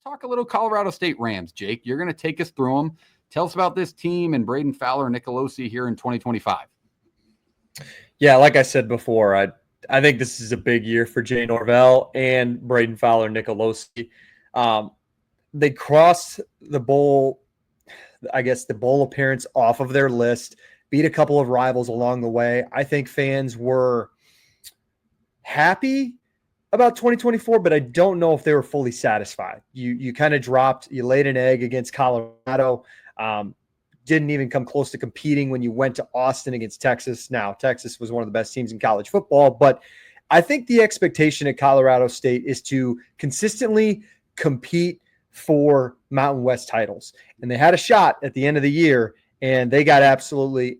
Talk a little Colorado State Rams, Jake. You're going to take us through them. Tell us about this team and Braden Fowler, Nicolosi here in 2025. Yeah, like I said before, I think this is a big year for Jay Norvell and Braden Fowler, Nicolosi. They crossed the bowl, I guess the bowl appearance off of their list, beat a couple of rivals along the way. I think fans were happy about 2024, but I don't know if they were fully satisfied. You kind of dropped, you laid an egg against Colorado. Didn't even come close to competing when you went to Austin against Texas. Now, Texas was one of the best teams in college football, but I think the expectation at Colorado State is to consistently compete for Mountain West titles. And they had a shot at the end of the year, and they got absolutely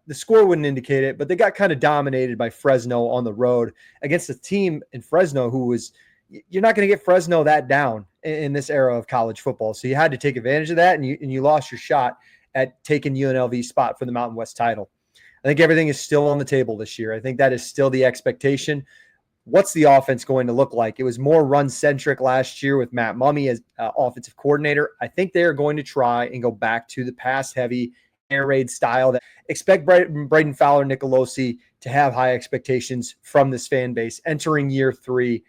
the score wouldn't indicate it, but they got kind of dominated by Fresno on the road against a team in Fresno who was – you're not going to get Fresno that down in this era of college football. So you had to take advantage of that, and you lost your shot at taking UNLV's spot for the Mountain West title. I think everything is still on the table this year. I think that is still the expectation. What's the offense going to look like? It was more run-centric last year with Matt Mumme as offensive coordinator. I think they are going to try and go back to the pass-heavy, air raid style. That expect Braden Fowler, Nicolosi to have high expectations from this fan base entering year 3.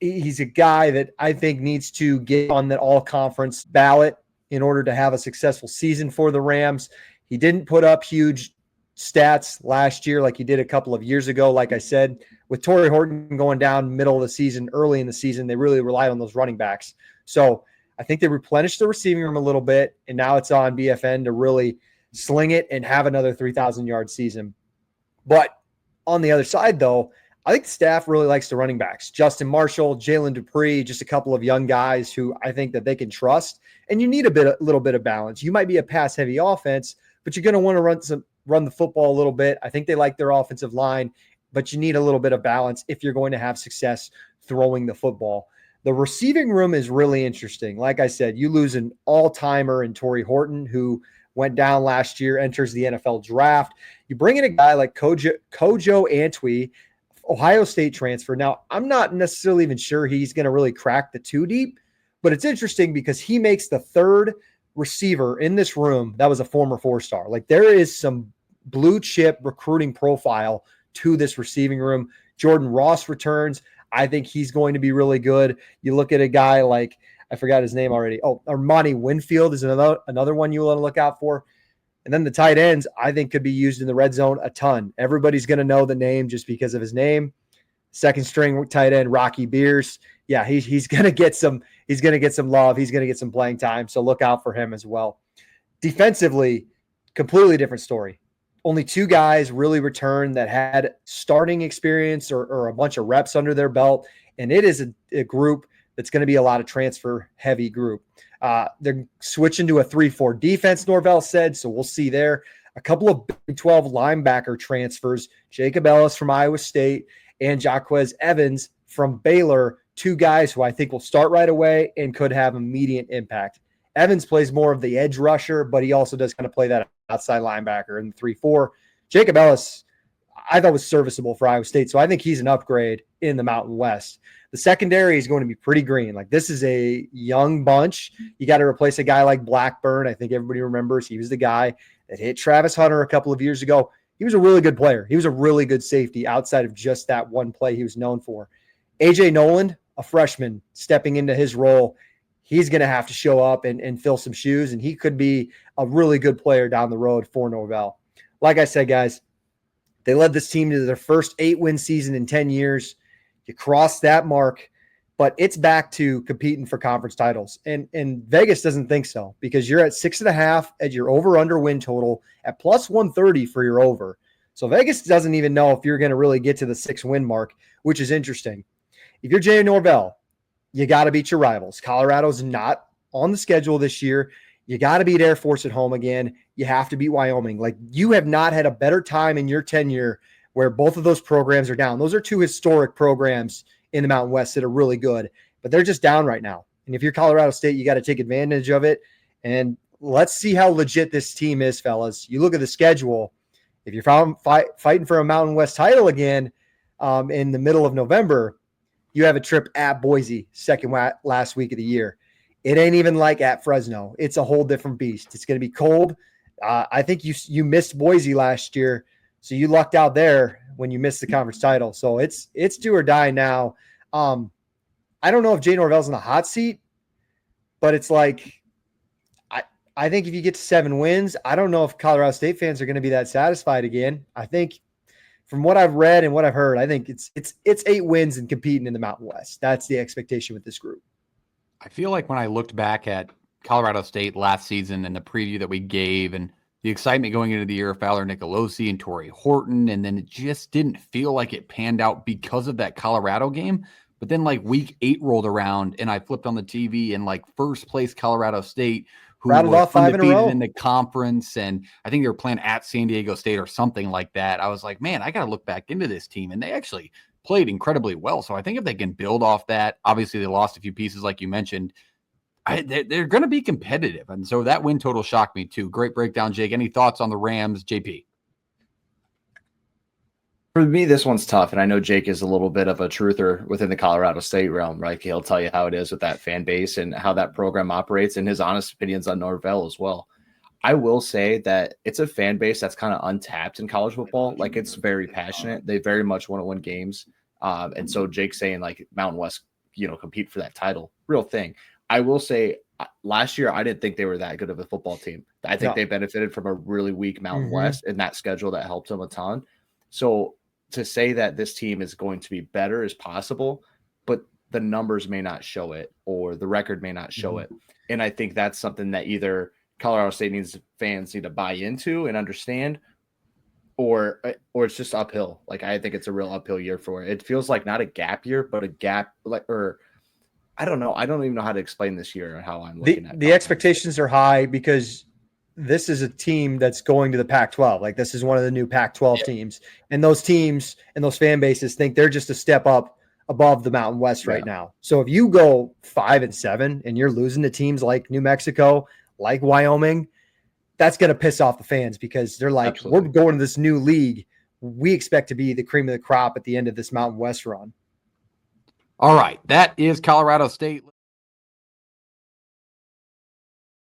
He's a guy that I think needs to get on the all-conference ballot in order to have a successful season for the Rams. He didn't put up huge stats last year like he did a couple of years ago. Like I said, with Torrey Horton going down middle of the season, early in the season, they really relied on those running backs. So I think they replenished the receiving room a little bit, and now it's on BFN to really sling it and have another 3,000-yard season. But on the other side, though, I think the staff really likes the running backs. Justin Marshall, Jalen Dupree, just a couple of young guys who I think that they can trust. And you need a little bit of balance. You might be a pass-heavy offense, but you're going to want to run the football a little bit. I think they like their offensive line, but you need a little bit of balance if you're going to have success throwing the football. The receiving room is really interesting. Like I said, you lose an all-timer in Torrey Horton, who went down last year, enters the NFL draft. You bring in a guy like Kojo Antwi, Ohio State transfer. Now, I'm not necessarily even sure he's going to really crack the 2 deep, but it's interesting because he makes the third receiver in this room that was a former 4-star. Like, there is some blue chip recruiting profile to this receiving room. Jordan Ross returns. I think he's going to be really good. You look at a guy like, I forgot his name already. Oh, Armani Winfield is another one you want to look out for. And then the tight ends, I think, could be used in the red zone a ton. Everybody's going to know the name just because of his name. Second string tight end Rocky Beers. Yeah, he's going to get some. He's going to get some love. He's going to get some playing time. So look out for him as well. Defensively, completely different story. Only 2 guys really returned that had starting experience or a bunch of reps under their belt, and it is a group that's going to be a lot of transfer-heavy group. They're switching to a 3-4 defense, Norvell said, so we'll see there. A couple of Big 12 linebacker transfers, Jacob Ellis from Iowa State and Jaquez Evans from Baylor, 2 guys who I think will start right away and could have immediate impact. Evans plays more of the edge rusher, but he also does kind of play that outside linebacker in the 3-4. Jacob Ellis, I thought was serviceable for Iowa State, so I think he's an upgrade in the Mountain West. The secondary is going to be pretty green. Like, this is a young bunch. You got to replace a guy like Blackburn. I think everybody remembers he was the guy that hit Travis Hunter a couple of years ago. He was a really good player. He was a really good safety outside of just that one play he was known for. A.J. Noland, a freshman, stepping into his role. He's going to have to show up and fill some shoes, and he could be a really good player down the road for Norvell. Like I said, guys, they led this team to their first 8-win season in 10 years. You crossed that mark, but it's back to competing for conference titles. And Vegas doesn't think so, because you're at 6.5 at your over-under win total at plus 130 for your over. So Vegas doesn't even know if you're going to really get to the 6-win mark, which is interesting. If you're Jay Norvell, you got to beat your rivals. Colorado's not on the schedule this year. You got to beat Air Force at home again. You have to beat Wyoming. Like, you have not had a better time in your tenure where both of those programs are down. Those are 2 historic programs in the Mountain West that are really good, but they're just down right now. And if you're Colorado State, you got to take advantage of it. And let's see how legit this team is, fellas. You look at the schedule. If you're fighting for a Mountain West title again in the middle of November, you have a trip at Boise, last week of the year. It ain't even like at Fresno. It's a whole different beast. It's going to be cold. I think you missed Boise last year, so you lucked out there when you missed the conference title. So it's do or die now. I don't know if Jay Norvell's in the hot seat, but it's like I think if you get to 7 wins, I don't know if Colorado State fans are going to be that satisfied again. I think from what I've read and what I've heard, I think it's 8 wins and competing in the Mountain West. That's the expectation with this group. I feel like when I looked back at Colorado State last season and the preview that we gave and the excitement going into the year of Fowler Nicolosi and Torrey Horton, and then it just didn't feel like it panned out because of that Colorado game. But then like week 8 rolled around and I flipped on the TV and like first place Colorado State, who rattled was off 5 in a row in the conference, and I think they were playing at San Diego State or something like that. I was like, man, I got to look back into this team, and they actually played incredibly well. So I think if they can build off that, obviously they lost a few pieces like you mentioned, they're going to be competitive. And so that win total shocked me too. Great breakdown, Jake. Any thoughts on the Rams, JP? For me, this one's tough, and I know Jake is a little bit of a truther within the Colorado State realm, right? He'll tell you how it is with that fan base and how that program operates and his honest opinions on Norvell as well. I will say that it's a fan base that's kind of untapped in college football. Like, it's very passionate. They very much want to win games. And so Jake's saying, like, Mountain West, compete for that title. Real thing. I will say last year, I didn't think they were that good of a football team. I think they benefited from a really weak Mountain West and that schedule that helped them a ton. So to say that this team is going to be better is possible, but the numbers may not show it or the record may not show it. And I think that's something that either Colorado State fans need to buy into and understand, or it's just uphill. Like, I think it's a real uphill year for it. It feels like not a gap year, but a gap, or I don't know. I don't even know how to explain this year and how I'm looking at it. The expectations are high because this is a team that's going to the Pac-12. Like, this is one of the new Pac-12 teams. And those teams and those fan bases think they're just a step up above the Mountain West right now. So if you go 5-7 and you're losing to teams like New Mexico, like Wyoming, that's going to piss off the fans because they're like, we're going to this new league. We expect to be the cream of the crop at the end of this Mountain West run. All right. That is Colorado State.